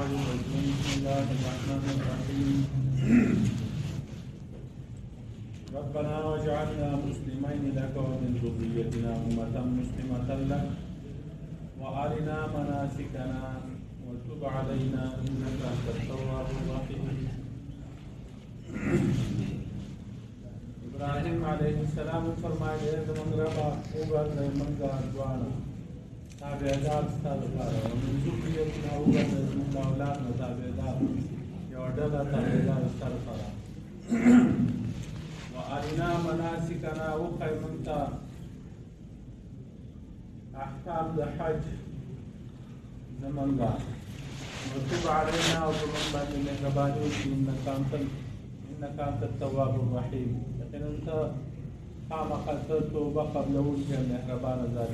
الشيطان الرجيم بسم الله الرحمن الرحيم ربنا واجعلنا مسلمين لك ومن ذريتنا أمة مسلمة لك وأرنا مناسكنا وتب علينا إنك أنت التواب الرحيم. ابراهیم علیه السلام فرمایي زموږ ربه وګرځئ موږ دواړه تابعدار ستا لپاره ومن ذریتنا وګرځئ زموږ د اولاد نه تابعدار یوه ډله تابعدار ستا لپاره وارنا مناسکنا وښیئ موږ ته احکام د حج زموږ وتب علینا او په موږ باندې مهرباني وکړي انک انت التواب الرحیم. یقینا ته خامخا ته توبه قبلوونکی مهربانه ذات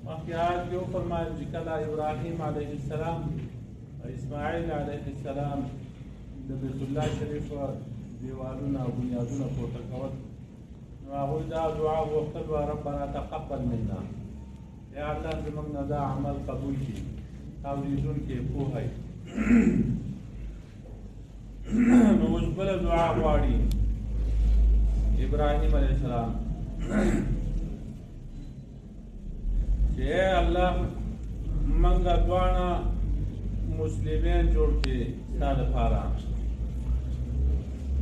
مخکې آیات کې وفرمایل چې کله ابراهیم علیه السلام اسماعیل علیه السلام د بیت الله شریف دیوالونه او بنیادونه پورته کول نو هغوی دا دعا غوښتل وه ربنا تقبل منا یا الله زموږ نه دا عمل قبول کړي او لیدونکي پوهئ. نو اوس بله دعا غواړي ابراهیم علیه السلام چې ای الله موږ دواړه مسلمان جوړ کړي ستا دپاره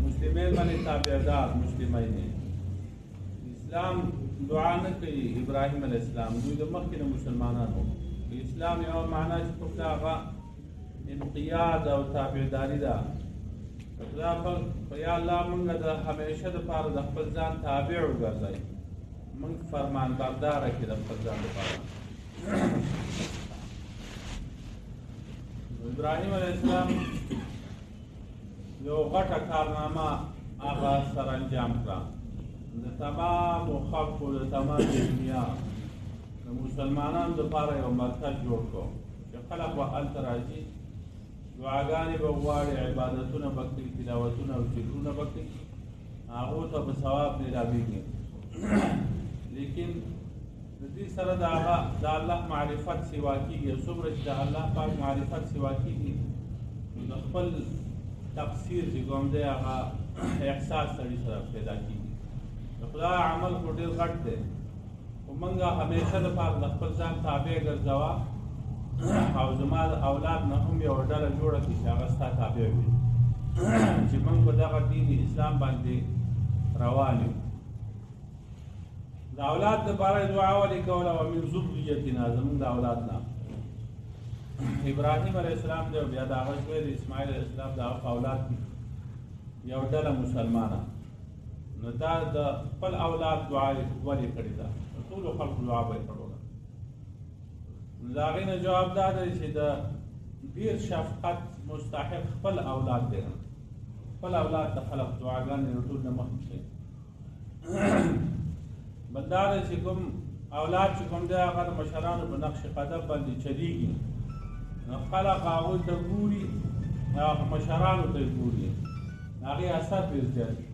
مسلمان باندې تابعدار مسلمان اسلام دعا نه کوي ابراهیم علیه السلام دوی د مخکې نه مسلمانانو اسلام یوه معنا چې کوم ده هغه انقیاد او تابعداري ده. خدا په یا الله موږ د همیشه دپاره د خپل ځان تابع وګرځئ موږ فرمان برداره کړي د خپل ځان دپاره. ابراهیم علیه السلام یو غټه کارنامه هغه سرانجام کړه د تمامو خلقو د تمام دنیا د مسلمانانو دپاره یو مرکز جوړ کړو چې خلق به هلته راځي دعاګانې به غواړي عبادتونه به کوي تلاوتونه او ذکرونه به کوي هغو ته به ثواب میلاویږي لیکن د دې سره د هغه د الله معرفت سوا کېږي څومره چې د الله پاک معرفت سوا کېږي نو د خپل تقصیر چې کوم دی هغه احساس سړي سره پیدا کېږي. د خدای عمل خو ډېر غټ دی خو موږ همیشه دپاره د خپل ځان تابع ګرځوه او زما د اولاد نه هم یوه ډله جوړه کړي چې هغه ستا تابع وي چې موږ په دغه دین اسلام باندې روان یو. د اولاد دپاره یې دعا ولې کوله ومن ذریتنا زموږ د اولاد نه ابراهیم علیه السلام دی او بیا د هغه زوی د اسماعیل علیه السلام د هغه اولاد یو ډله مسلمانه نو دا د خپل اولاد دعا یې ولې کړې ده ټولو خلکو دعا به یې کړو. د هغې نه جواب دا دی چې د ډېر شفقت مستحق خپل اولاد دی خپل اولاد ته خلق دعاګانې د ټول نه مخکې کوي. بل دا دی چې کوم اولاد چې کوم دی هغه د مشرانو په نقش قدم باندې چلیږي نو خلق هغوی ته ګوري مشرانو ته یې ګوري هغې اثر ډېر زیات وي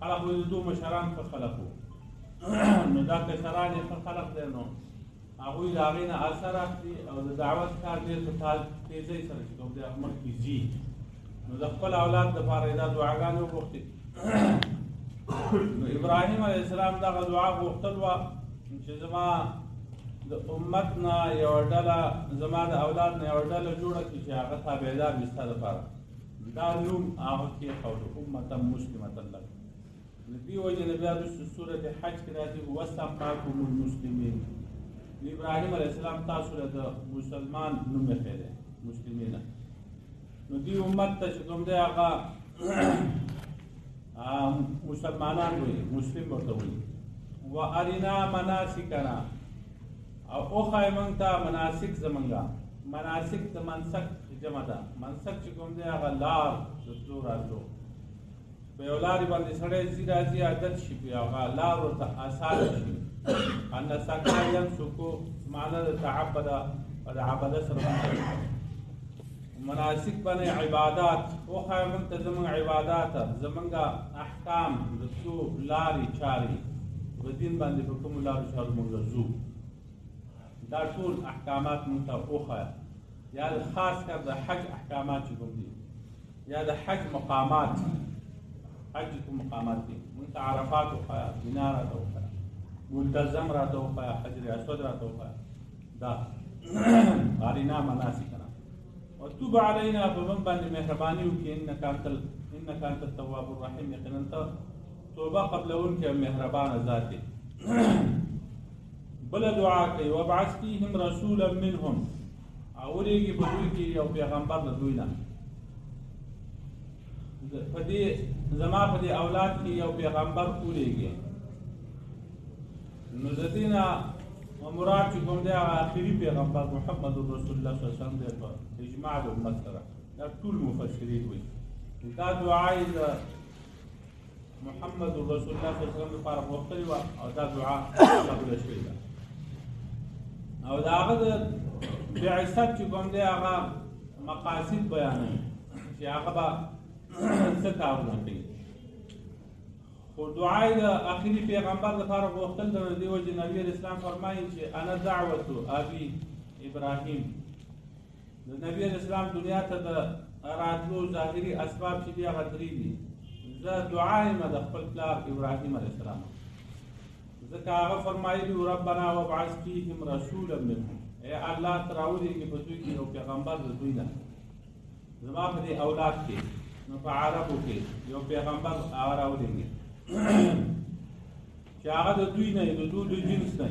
خلق وایي د دو مشران ښه خلق وو نو دا کشران یې ښه خلق دی نو هغوی د هغې نه اثر اخلي او د دعوت کار ډېر په تیزۍ سره چې کوم دی هغه مخکې ځي نو د خپل اولاد دپاره یې دا دعاګانې وغوښتې. نو ابراهیم علیه السلام دغه دعا غوښتل وه چې زما د امت نه یوه ډله زما د اولاد نه یوه ډله جوړه کړي چې هغه تابعدار وي ستا دپاره دا نوم هغه کېښوده امة مسلمة لک. د دې وجې نه بیا وروسته سورت حج کې راځي وسماکم المسلمین ابراهیم علیه السلام تاسو له د مسلمان نوم ایښی دی مسلمینه نو دې امت ته چې کوم دی هغه مسلمانان وایي مسلم ورته وایي. وارنا مناسکنا او وښایه موږ ته مناسک زمونږه مناسک د منسک جمع ده منسک چې کوم دی هغه لار د تلو راتلو په یو لارې باندې سړی ځي راځي عادت شي پرې هغه لار ورته اسانه شي النسکا ینسکو معنا د تعبده او د عبده سره مناسک باندې عبادات وښایه موږ ته زموږ عبادات زموږ احکام د څو لارې چارې په دین باندې په کومو لارو چارو موږ ځو دا ټول احکامات موږ ته وښایه یا خاص کر د حج احکامات چې کوم دي یا د حج مقامات حج کوم مقامات دي مونږ ته عرفات وښایه مینا راته وښایه ملتزم راته وښایه حجر اسود راته وښایه دا ارینا مناسکنا وتوب علینا په موږ باندې مهرباني وکړي انک انت التواب الرحیم یقینا ته توبه قبلونکې او مهربانه ذات دی بل دعا کوي وابعث فیهم رسولا منهم اولیږي په دوی کې یو پیغمبر د دوی نه په دې زما په دې اولاد کې یو پیغمبر ولیږي نو د دې نه مراد چې کوم دی هغه آخري پیغمبر محمد رسول الله صلی الله علیه وسلم دی په اجماع د امت سره دا ټول مفسرین وایي دا دعا یې د محمد رسول الله صلی الله علیه وسلم لپاره غوښتلې وه او دا دعا قبوله شوې ده او د هغه د بعثت چې کوم دی هغه مقاصد بیانوي چې هغه به څه کارونه کوي خو دعا یې د آخري پیغمبر لپاره غوښتل د دې وجې نبي علیه السلام فرمایي چې انا دعوت ابي ابراهیم د نبي علیه السلام دنیا ته د راتلو ظاهري اسباب چې دي هغه درې دي زه دعا یم د خپل پلار ابراهیم علیه السلام ځکه هغه فرمایلي ربنا وابعث فیهم رسولا منهم ای الله ته راولېږي په دوی کې یو پیغمبر د دوی نه زما په دې اولاد کې نو په عربو کې یو پیغمبر هغه راولېږي چې هغه د دوی نه د دوی د جنس نه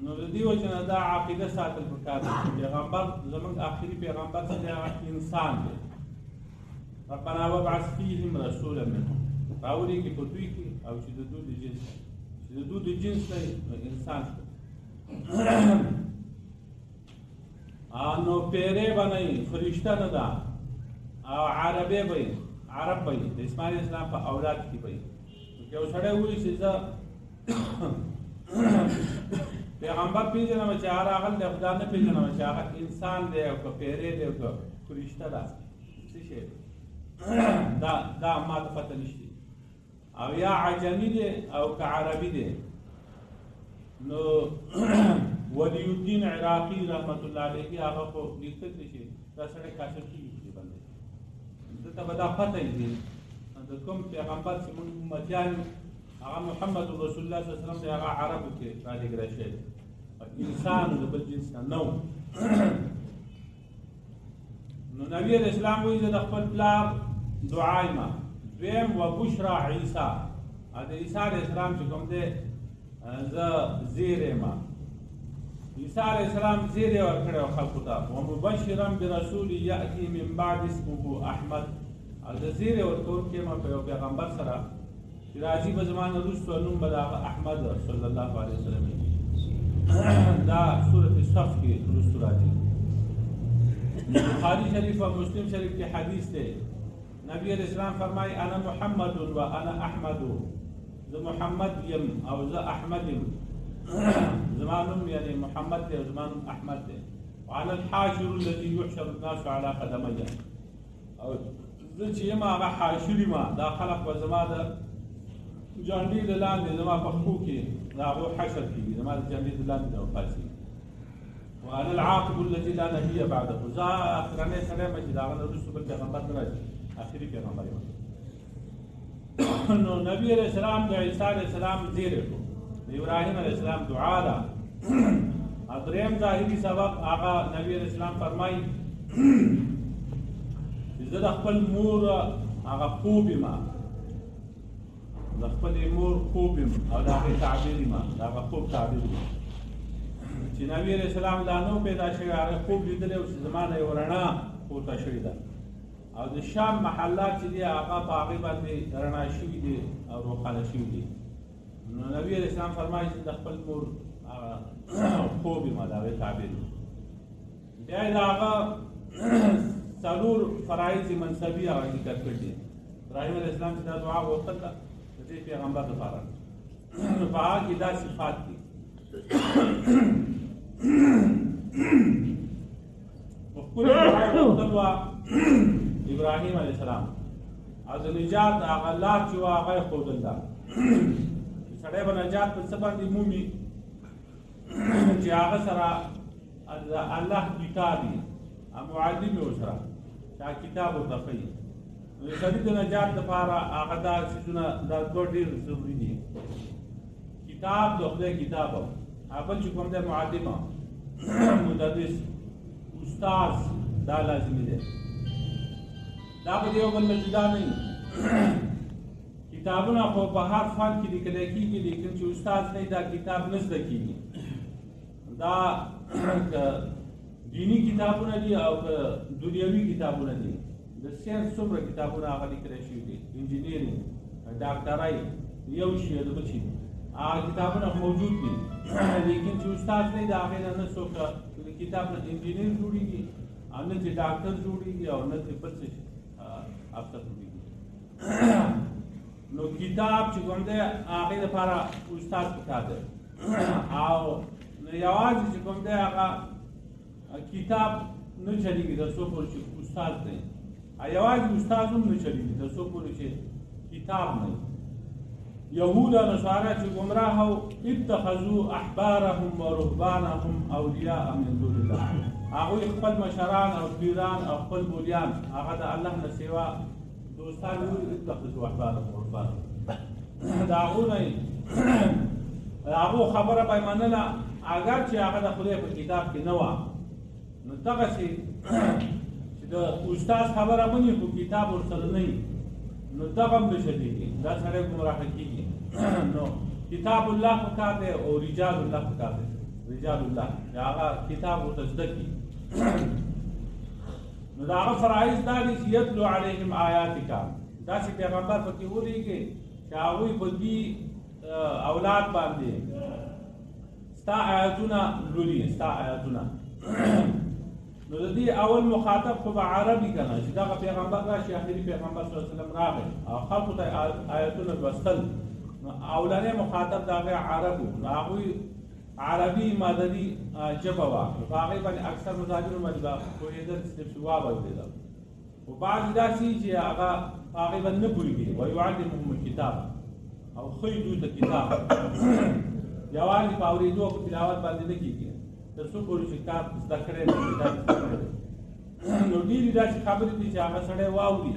نو د دې وجه نه دا عقیده ساتل پکار دی پیغمبر زموږ آخري پیغمبر چې هغه انسان دی ربنا وابعث فیهم رسولا منهم راولېږي په دوی کې او چې د دوی د جنس چې د دوی د جنس نه انسان نو پیرې به نه وي فرشته نه ده او عربی به وي عرب به وي د اسماعیل اسلام په اولاد کې به وي که یو سړی وایي چې زه پیغمبر پیژنم چې هغه راغلی دی خدا نه پیژنم چې هغه انسان دی او که پیرې دی او که فرشته ده څه شی دا ما ته پته نشته او یا عجمی دی او که عربي دی نو ولی الدین عراقی رحمت الله علیه هغه خو لیکلی شي دا سړی کافر کېږي دې باندې دته به دا پته وي د کوم پیغمبر چې موږ امتیان یو هغه محمد رسول الله صلی الله علیه وسلم دی هغه عربو کې رالیږلی شوی دی انسان د بل جنس نه نو نبی علیه السلام وایي زه د خپل پلار دعا یم دویم وبشرا عیسی د عیسی علیه السلام چې کوم دی زه زیری یم عیسی علیه السلام زیری ورکړی و خلکو ته ومبشرا برسول یأتي من بعد اسمه احمد او د زیری ورکوونکی یم په یو پیغمبر سره چې راځي به زما نه وروسته نوم به د هغه احمد صلی الله علیه وسلم دا سورة صف کې وروسته راځي بخاری شریف او مسلم شریف کې حدیث دی نبی علیہ السلام فرمایي انا محمد و انا احمد زه محمد یم او زه احمد یم زما نوم یعنی محمد دی او زما نوم احمد دی وانا الحاشر الذي يحشر الناس على قدمي او زه چې یم هغه حاشر یم دا خلق به زما د جانډې د لاندې زما په پښو کې د هغو حشر کېږي زما د جانډې د لاندې د وفاسي وانا العاقب الذي لا نبي بعده زه اخرنی سړی یم چې د هغه نه وروسته بل پیغمبر نه راځي آخري پیغمبر یم نو نبی علیہ السلام د عیسی علیہ السلام زیری کړو د ابراهیم علیہ السلام دعا ده دریم ظاهري سبب هغه نبی علیہ السلام فرمایي چې زه د خپل مور هغه خوب یم د خپلې مور خوب یم او د هغې تعبیر یم د هغه خوب تعبیر یم چې نبی علیہ السلام لا نو پیدا شوی هغه خوب لیدلی و چې زما نه یو رڼا پورته شوې ده او د شام محلات چې دي هغه په هغې باندې رڼا شوي دي او روښانه شوي دي نو نبي علیه السلام فرمایي چې د خپل مور هغه خوب یم د هغې تعبیر بیا یې د هغه څلور فرایض منصبي هغه ذکر کړي دي ابراهیم علیه السلام چې دا دعا غوښتله د دې پیغمبر لپاره نو په هغه کې دا صفات دي ښکلې دعا یې غوښتل وه ابراهیم علیه السلام او د نجات هغه لار چې وه هغه یې ښودل ده سړی به نجات په څه باندې مومي چې هغه سره الله کتابي معلم وسره دا کتاب ورته ښیي نو د سړي د نجات لپاره هغه دا څیزونه دا دوه ډېر ضروري دي کتاب د خدای کتاب بل چې کوم دی معلمه مدرس استاذ دا لازمي دی دا به د یو بل نه جدا نه وي کتابونه خو په هر فن کې لیکلی کېږي لیکن چې استاد نه دا کتاب نه زده کېږي دا دینی کتابونه دي او دنیوي کتابونه دي د ساینس څومره کتابونه هغه لیکلی شوي دي انجینیرینګ ډاکټرۍ یو شي د بل شي هغه کتابونه موجود دي لیکن چې استاد نه د هغې نه نه څوک د کتاب نه انجینیر جوړېږي او نه چې ډاکټر جوړېږي او نه چې بل څه افسر جوړېږي نو کتاب چې کوم دی هغې لپاره استاد پکار دی او یوازې چې کوم دی هغه کتاب نه چلېږي تر څو پورې چې استاد دی یوازې استاد هم نه چلېږي تر څو پورې چې کتاب نه وي یهود او نصارا چې ګمراه او اتخذوا احبارهم ورهبانهم اولیاء من دون الله هغوی خپل مشران او پیران او خپل مولیان هغه د الله نه سوا دوستان اتخذوا احبارهم ورهبانهم د هغو نه د هغو خبره به یې منله اگر چې هغه د خدای په کتاب کې نه وه نو دغسې چې د استاد خبره مني خو کتاب ورسره نه وي نو دغه هم نه چلېږي دا سړی ګمراه کېږي نو کتاب الله پکار دی او رجال الله پکار دی رجال الله چې هغه کتاب ورته زده کړي نو د هغه فرایض دا دي چې یتلو علیهم آیاتک داسې پیغمبر پکې ولېږي چې هغوی په دې اولاد باندې ستا آیاتونه لولي ستا آیاتونه نو د دې اول مخاطب خو به عربي که نه چې دغه پیغمبر راشي آخري پیغمبر صلی الله علیه وسلم راغی او خلقو ته آیتونه لوستل نو اولنی مخاطب د هغې عرب و نو هغوی عربي مادري ژبه وه نو په هغې باندې اکثر مزاجرو باندې به پوهېدل صرف چې واورېدل خو بعض داسې چې هغه په هغې باندې نه پوهېږي ویعلمهم الکتاب او ښیي دوی ته کتاب یوازې په اورېدو او په تلاوت باندې نه کېږي تر څو پورې چې کار زده کړی دی نو ډېرې داسې خبرې دي چې هغه سړی واوري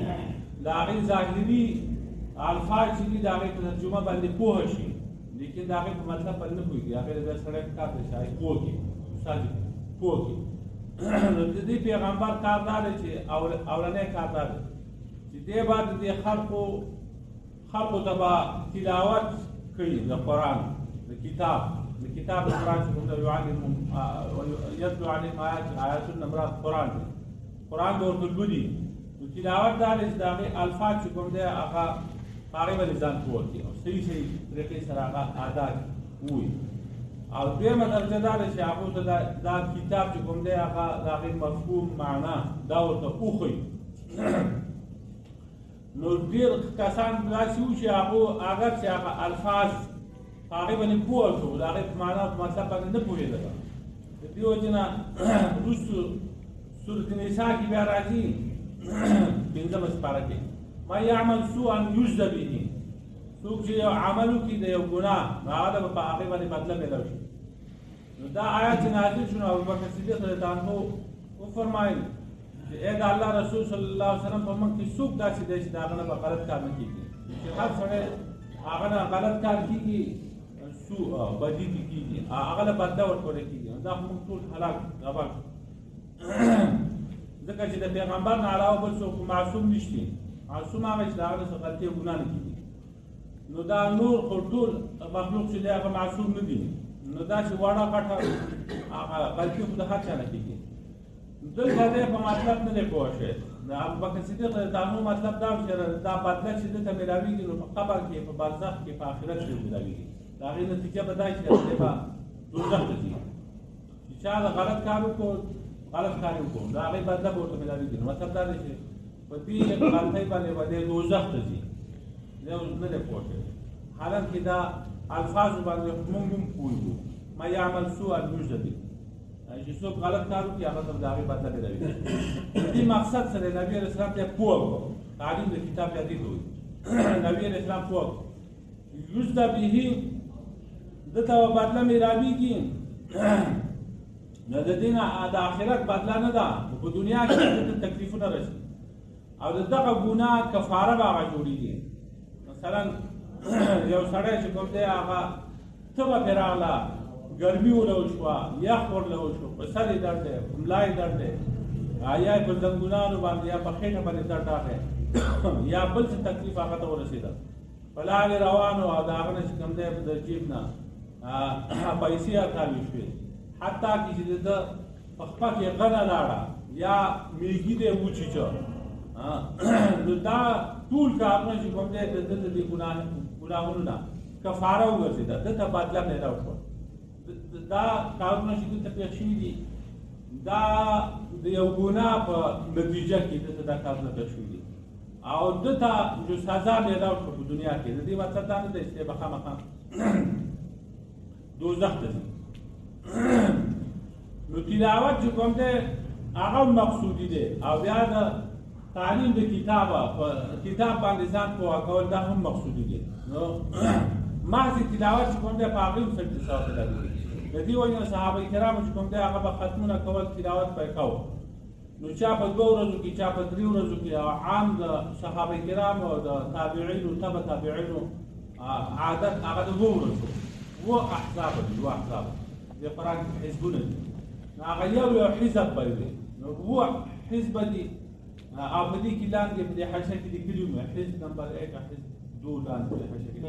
د هغې ظاهري الفاظ چې دي د هغې په ترجمه باندې پوه شي لیکن د هغې په مطلب باندې نه پوهېږي هغې د سړی په کار دی چې هغې پوه کړي استاد یې پوه کړي نو د دې پیغمبر کار دا دی چې اولنی کار دا دی چې دې به د دې خلقو ته به تلاوت کوي د قرآن د کتاب القرآن چې کوم دی یعلمهم یتلو علیهم آیاتونه مراد قرآن دی قرآن به ورته لولي نو تلاوت دا دی چې د هغې الفاظ چې کوم دی هغه هغې باندې ځان پوه کړي او صحیح طریقې سره هغه ادا ووایي او دویمه درجه دا دی چې هغو ته دا کتاب چې کوم دی هغه د هغې مفهوم معنا دا ورته وښیي نو ډېر کسان داسې وو چې هغو اگر چې هغه الفاظ هغې باندې پوه شو د هغې په معنا په مطلب باندې نه پوهېدله د دې وجې نه وروستو سورة نساء کې بیا راځي 5مه سپاره کې من یعمل سوءا یجز به څوک چې یو عمل وکړي د یو ګناه نو هغه به په هغې باندې بدله میلاو شي نو دا آیات چې نازل شو نو ابوبکر صدیق رضی الله عنه وفرمایل چې ای د الله رسول صلی الله علیه وسلم په موږ کې څوک داسې دی چې د هغه نه به غلط کار نه کېږي چې هر سړی هغه نه غلط کار کېږي سوء بدي دې کېږي هغه له بدله ورکولی کېږي دا خو موږ ټول هلاک غبر ځکه چې د پیغمبر نه علاوه بل څوک معصوم نشته معصوم هغه چې د هغه نه څه غلطي او ګناه نه کېږي نو دا نور خو ټول مخلوق چې دی هغه معصوم نه دي نو داسې واړه غټه هغه غلطي خو د هر چا نه کېږي دلته دی په مطلب نه دی پوه شوی د ابوبکر صدیق رضی الله عنه مطلب دا و چې دا بدله چې دلته میلاوېږي نو په قبر کې په برزخ کې په آخرت کې میلاوېږي د هغې نتیجه به دا چې دی به دوزخ ته ځي چې چا د غلط کار وکړو غلط کار یې وکړو د هغې بدله به ورته میلاوېږي نو مطلب دا دی چې په دې غلطۍ باندې به دی دوزخ ته ځي دی نه دی پوه شوی حالانکې دا الفاظو باندې موږ هم پوهېږو من یعمل سوءا یجز به چې څوک غلط کار وکړي هغه ته د هغې بدله میلاوېږي د دې مقصد سره نبي علیه السلام ته پوه کړو تعلیم د کتاب یا دې ته وایي نبي علیه السلام پوه کړو یجز به دته به بدله میلاوېږي نو د دې نه د آخرت بدله نه ده، په دنیا کې د تکلیفونه رسي او د دغه ګناه کفاره به هغه جوړېږي. مثلا یو سړی چې کوم دی هغه تبه پرې راغله، ګرمي ورله وشوه، یخ ورله وشو، په سر یې درد دی، په ملا یې درد دی، یا یې په زنګونانو باندې یا په خېټه باندې درد راغی یا بل څه تکلیف هغه ته ورسېده، په لارې روان و او د هغه نه چې کوم دی د جیب نه پیسې راتاوې شوې، حتی که چې د ده په خپه کې غنه لاړه یا میږي دی وچیچه، نو دا ټول کارونه چې کوم دی د ده د دې ګناهونو نه کفاره وګرځېده، ده ته بدله پیدا وشوه. دا کارونه چې دلته پېښ شوي دي دا د یو ګناه په نتیجه کې دلته دا کارونه پېښ شوي دي او دلته جو سزا پیدا وشوه په دنیا کې. د دې مطلب دا نه دی چې به خامخا دوزخ ته ځي. نو تلاوت چې کوم دی هغه مقصودي دی او بیا د تعلیم د کتاب باندې ځان پوهه کول دا هم مقصودي دی. نو محض تلاوت چې کوم دی په هغې هم سجدې ثواب پیدا کوي. د دې وجې نه صحابه کرامو چې کوم دی هغه به ختمونه کول تلاوت به یې کوو. نو چا په 2 ورځو کې چا په 3 ورځو کې او عام د صحابه کرامو او د تابعینو تبع تابعینو عادت هغه د 2 ورځو و احزاب دي، 2 احزاب د قرآن حزبونه دي، نو هغه یو حزب به وي، نو 2 حزب دي او په دې کې لاندې په دې حاشیه کې لیکلي وي حزب نمبر 1 حزب 2 لاندې په حاشیه کې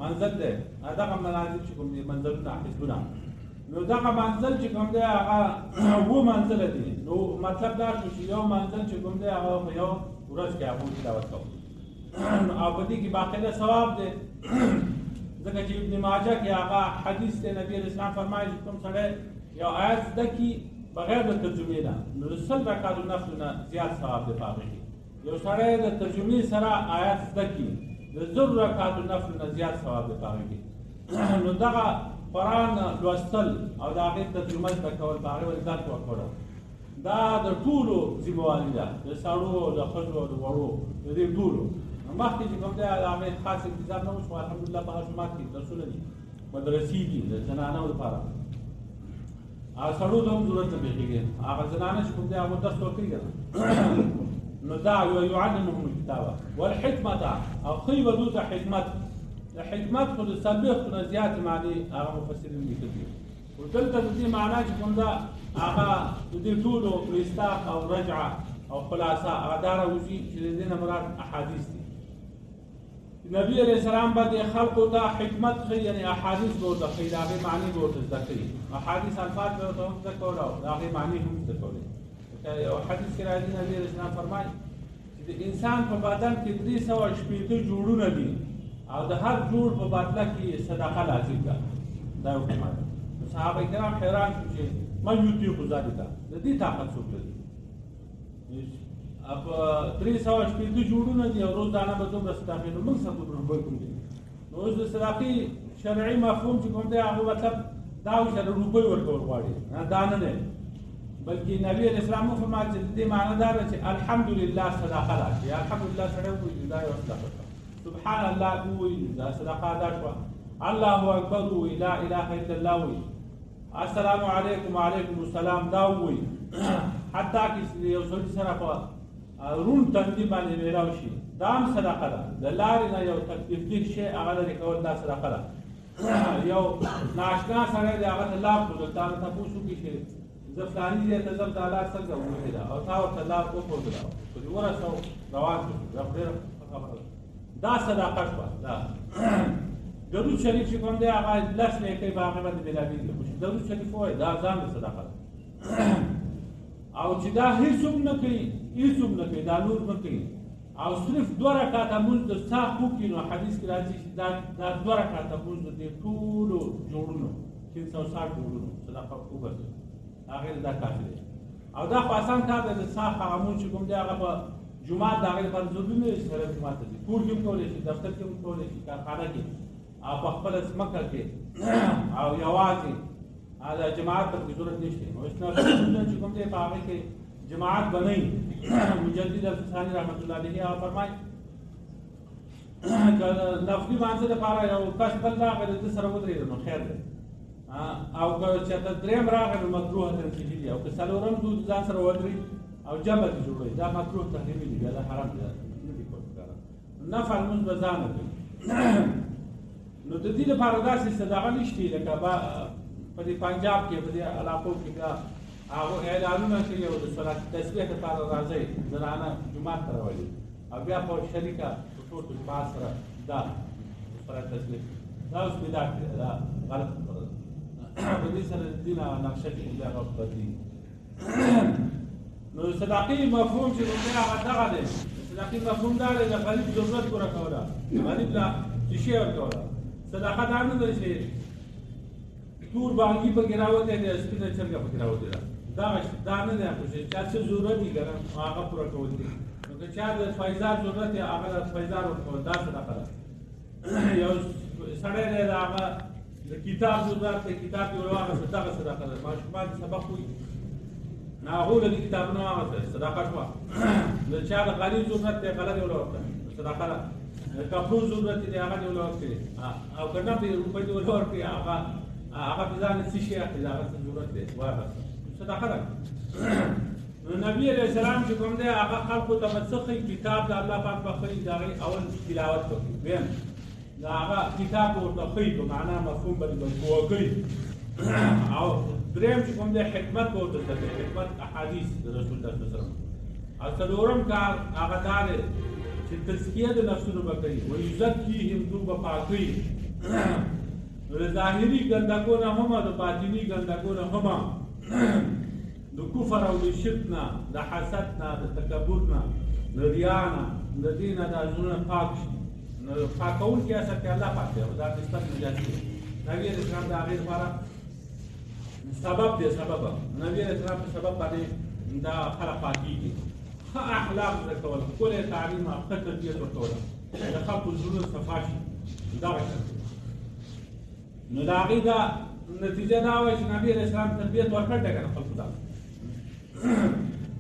منزل دی، دغه منازل چې کوم دي منزلونه حزبونه، نو دغه منزل چې کوم دی هغه 2 منزله دي. نو مطلب دا شو چې یو منزل چې کوم دی هغه په یو ورځ کې هغه تلاوت کوو او په دې کې باقاعده ثواب دی. ځکه چې ابن ماجه کې هغه حدیث دی، نبی علیه السلام فرمایي چې کوم سړی یو آیت زده کړي بغیر د ترجمې نه نو د 100 رکعاتو نفلو نه زیات ثواب دی په هغې کې. یو سړی د ترجمې سره آیت زده کړي د 1000 رکعاتو نفلو نه زیات ثواب دی په هغې کې. نو دغه قرآن لوستل او د هغې ترجمه زده کول په هغې ولې ځان پوه کړو دا د ټولو ذمهواري ده، د سړو د ښځو د وړو د دې ټولو. مخکې چې کوم دی د هغې خاص انتظام نه وشو، الحمدلله په هر جومات کې درسونه دي، مدرسې دي د زنانو لپاره، هغه سړو ته هم ضرورت نه پېښېږي، هغه زنانه چې کوم دی هغه درس ورکوي که نه نو دا یعلمهم الکتابه والحکمة او ښیي به دوی ته حکمت. د حکمت خو د 40 نه زیاتې معنې هغه مفسرین لیکلي دي، خو دلته د دې معنا چې کوم ده هغه د دې ټولو مصداق او رجعه او خلاصه هغه دا راوځي چې د دې نه مراد احادیث دي. نبی علیه السلام به د خلقو ته حکمت ښیي، یعنې احادیث به ورته ښیي، د هغې معنې به ورته زده کوي، احادیث الفاظ به ورته هم زده کول او د هغې معنې هم زده کولې. یو حدیث کې راځي نبی علیه السلام فرمایي چې د انسان په بدن کې 380 جوړونه دي او د هر جوړ په بدله کې صدقه لازم ده. دا یو فرمایي. صحابه کرام حیران شو چې من یطیق ذلک، د دې طاقت څوک لري؟ په 380 جوړونه دي او روزانه به دومره صدقې، نو موږ څه کوو؟ نو اوس د صدقې شرعي مفهوم چې کوم دی هغه مطلب دا و چې روپۍ ورکول غواړي، دا نه دی، بلکې نبی علیه السلام وفرمایل چې د دې معنی دا ده چې الحمدلله صدقه ده، چې الحمدلله سړی ووایي دا یوه صدقه ده، سبحان الله ووایي دا صدقه ادا شوه، الله اکبر ووایي، لا اله الا الله ووایي، السلام علیکم وعلیکم السلام دا ووایي، حتی که یو سړي سره په روڼ تندي باندې میلاو شي دا هم صدقه ده. د لارې نه یو تکلیفدیک شی هغه لرې کول دا صدقه ده. یو ناشنا سړی دی هغه ته لار ښودل، تا نه تپوس وکړي چې زه فلاني ځای ته ځم دا لار څنګه ووهېده او تا ورته لار وښودله په دې ورسو روان شو، دا ډېره خبره ده، دا صدقه شوه. دا درود شریف چې کوم دی هغه 10 نیکۍ په هغې باندې بېلابېل دي، خو چې درود شریف ووایي دا ځان د صدقه ده او چې دا هېڅوک نه کوي، هېڅوک نه کوي، دا نور نه کوي او صرف 2 رکعاته لمونځ د ساه وکړي، نو حدیث کې راځي چې دا 2 رکعاته لمونځ د دې ټولو جوړونو 360 جوړونو صدقه وګرځوي، هغې دا کافي دی. او دا خو اسان کار دی، د ساه هغه لمونځ چې کوم دی هغه په جومات د هغې لپاره ضروري نه دی چې سړی جومات ته ځي، کور کې هم کولی شي، دفتر کې هم کولی شي، کارخانه کې او په خپله ځمکه کې او یوازې د جماعت ته ضرورت نشته. او اسلام چې کوم دی په هغې کې جماعت بنئ. مجدد الفسانی رحمت الله علیه هغه فرمایي که نفلي مانځه دپاره یو کس بل راغی د ده سره ودرېږه نو خیر دی، او که چېرته درېیم راغی نو مکروه تنزیهي دي او که څلورم دود ځان سره ودرېږي او جمع دې جوړوي دا مکروه تحریمي دي بیا دا حرام دي نه دي کول پکار نفع لمونځ به ځان کوي نو د دې لپاره داسې صدقه نشته لکه په دې پنجاب کې په دې علاقو کې بیا هغه اعلانونه کوي او د صلات تسبیح لپاره راځي زنانه جومات ته راولي او بیا په شریکه په ټول جماعت سره دا صلات تسبیح دا اوس بدعت دی دا غلط خبره ده په دې سره د دین نقشه کې بیا هغه بدلېږي نو صدقې مفهوم چې موږ هغه دغه دی صدقې مفهوم دا دی د غریب ضرورت پوره کوله غریب له شیشې ورکوله صدقه دا نه ده چې تور بانګي پکې راوتی دی سپینه چرګه پکې راوتې ده دا نه دی چې چا څه ضرورت وي که نه هغه پوره کول دي نو که چا د فایزار ضرورت دی هغه د فایزار ورکول دا صدقه ده یو سړی دی د هغه د کتاب ضرورت دی کتاب یې ورواغسته دغه صدقه ده ماشومان سبق وایي نو هغو له دې کتابونه واغسته صدقه شوه د چا د غالي ضرورت دی غله دې ورورکړه صدقه ده د کپړو ضرورت دی هغه دې ورورکړي او که نه پرې روپۍ دې ورورکړي هغه په ځان څه شي اخلي د هغه څه ضرورت دی واغسته صدقه ده نو نبي علیه السلام چې کوم دی هغه خلکو ته به څه ښایي کتاب د الله پاک به ښایي د هغې اول تلاوت وکړي دویم د هغه کتاب به ورته ښایي په معنا مفهوم باندې به پوه کړي او درېیم چې کوم دی حکمت به ورته زده کوي حکمت احادیث د رسول الله صلی الله علیه وسلم او څلورم کار هغه دا دی چې تزکیه د نفسونو به کوي ویزکیهم دوی به پاکوي نو د ظاهري ګندګو نه هم د باطني ګندګو نه هم د کفر او د شرک نه د حسد نه د تکبر نه د ریا نه د دې نه دا زړونه پاک شي نو پاکونکی اصل کې الله پاک دی او دا نسبت نجات دی نبي علیه السلام د هغې لپاره سبب دی سبب نبي علیه السلام په سبب باندې دا خلک پاکېږي ښه اخلاق زده کول ښکلی تعلیم او ښه تربیت ورکوله د خلکو زړونه صفا شي دغه شی نو د هغې دا نتیجه دا وایي چې نبي علیه السلام تربیت ورکړ دی که نه خلکو ته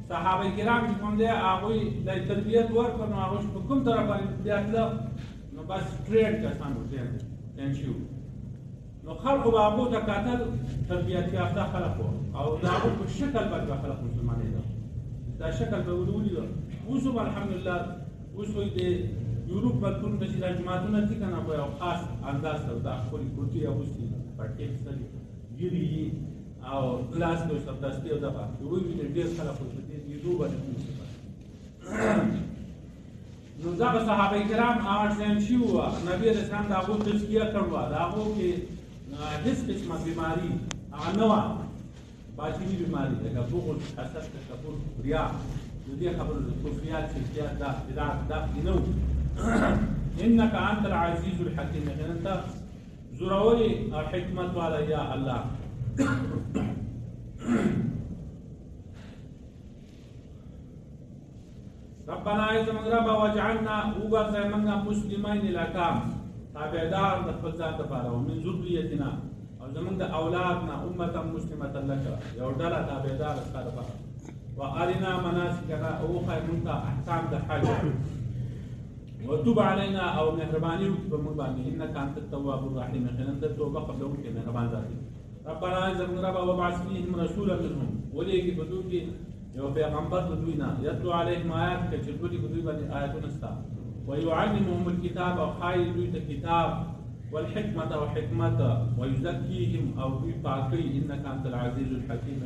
صحابه کرام چې کوم دی هغوی د تربیت ورکړ نو هغوی په کوم طرف باندې بیا تله نو بس ټرین کسان وو ټرین شي نو خلکو به هغو ته کتل تربیت یافته خلک وو او د هغو په شکل باندې به خلک مسلمانېده دا شکل به ولیده اوس هم الحمدلله اوس وایي د یوروپ ملکونو ته چې دا جوماتونه دي که نه په یو خاص انداز سره دا ښکلې کرتې اغوستي پټکې اخیستلي ګیرې یي او ګلاس کې سمدستي او دغه وویني ډېر خلک خو په دې لیدو باندې نو دغه صحابه کرام هغه شیان شي وو نبي علیه السلام د هغو تزکیه کړې وه د هغو کې هېڅ قسمه بیماري هغه نه وه باطني بیماري لکه بغل حسد تکبر ریا د دې خبرو د کفریات شرکیات دا بدعت دا پکې نه وو انک انت العزیز الحکیم یقینا ته زوروري او حکمت والا یا الله ربنا ای زموږ ربه واجعلنا وګرځئ موږ مسلمین لکه تابعدار د خپل ذات لپاره ومن ذریتنا او زموږ د اولاد نه امة مسلمة لک یو ډله تابعدار ستا لپاره وارنا مناسکنا او وښایه موږ ته احکام د حج وتوب علینا او مهرباني وکړي په موږ باندې انک انت التواب الرحیم یقینا ته توبه قبلوونکی مهربان ذات دی ربنا زموږ ربه وابعث فیهم رسولا منهم ولېږي په دوی کې یو پیغمبر د دوی نه یتلو علیهم آیات که چې لولي په دوی باندې آیاتونه ستا ویعلمهم الکتاب او ښایي دوی ته کتاب والحکمة او حکمت ویزکیهم او دوی پاکوي انک انت العزیز الحکیم